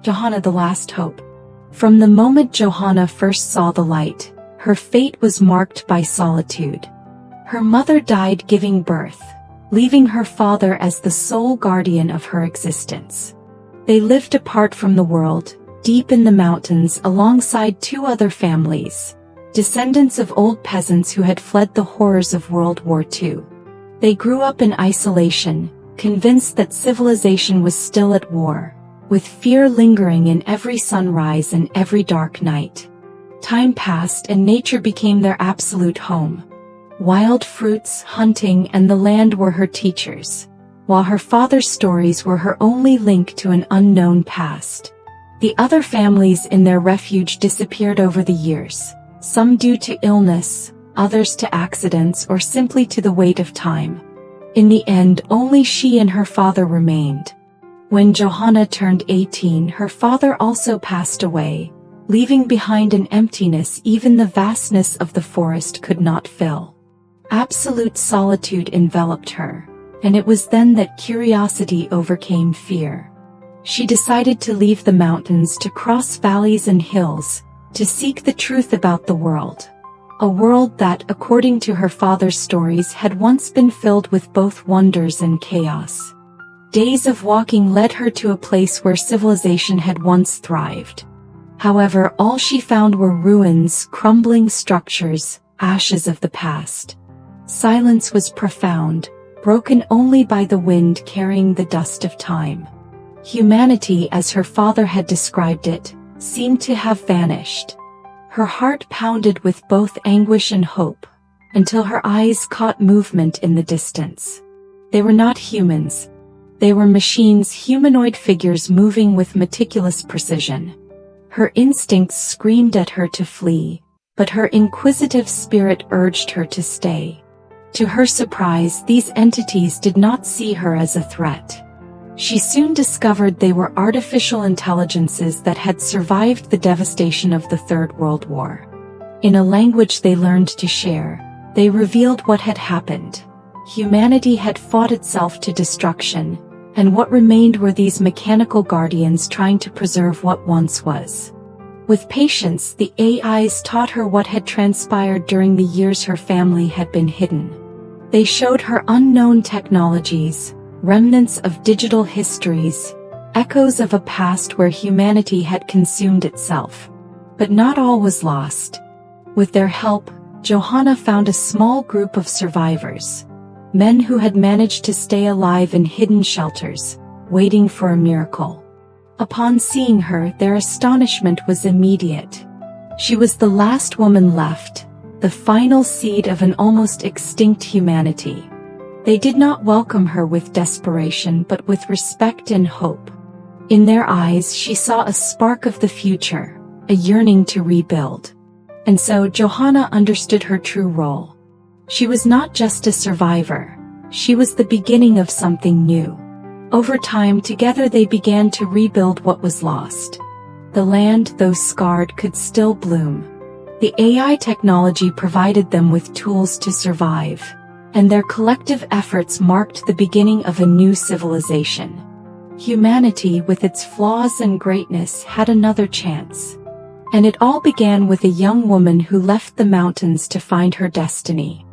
Johanna, the last hope. From the moment Johanna first saw the light, her fate was marked by solitude. Her mother died giving birth, leaving her father as the sole guardian of her existence. They lived apart from the world, deep in the mountains alongside two other families, descendants of old peasants who had fled the horrors of World War II. They grew up in isolation, convinced that civilization was still at war, with fear lingering in every sunrise and every dark night. Time passed and nature became their absolute home. Wild fruits, hunting, and the land were her teachers, while her father's stories were her only link to an unknown past. The other families in their refuge disappeared over the years, some due to illness, others to accidents, or simply to the weight of time. In the end, only she and her father remained. When Johanna turned 18, her father also passed away, leaving behind an emptiness even the vastness of the forest could not fill. Absolute solitude enveloped her, and it was then that curiosity overcame fear. She decided to leave the mountains, to cross valleys and hills, to seek the truth about the world. A world that, according to her father's stories, had once been filled with both wonders and chaos. Days of walking led her to a place where civilization had once thrived. However, all she found were ruins, crumbling structures, ashes of the past. Silence was profound, broken only by the wind carrying the dust of time. Humanity, as her father had described it, seemed to have vanished. Her heart pounded with both anguish and hope, until her eyes caught movement in the distance. They were not humans. They were machines, humanoid figures moving with meticulous precision. Her instincts screamed at her to flee, but her inquisitive spirit urged her to stay. To her surprise, these entities did not see her as a threat. She soon discovered they were artificial intelligences that had survived the devastation of the Third World War. In a language they learned to share, they revealed what had happened. Humanity had fought itself to destruction, and what remained were these mechanical guardians trying to preserve what once was. With patience, the AIs taught her what had transpired during the years her family had been hidden. They showed her unknown technologies, remnants of digital histories, echoes of a past where humanity had consumed itself. But not all was lost. With their help, Johanna found a small group of survivors, men who had managed to stay alive in hidden shelters, waiting for a miracle. Upon seeing her, their astonishment was immediate. She was the last woman left, the final seed of an almost extinct humanity. They did not welcome her with desperation but with respect and hope. In their eyes she saw a spark of the future, a yearning to rebuild. And so Johanna understood her true role. She was not just a survivor, she was the beginning of something new. Over time, together they began to rebuild what was lost. The land, though scarred, could still bloom. The AI technology provided them with tools to survive, and their collective efforts marked the beginning of a new civilization. Humanity, with its flaws and greatness, had another chance. And it all began with a young woman who left the mountains to find her destiny.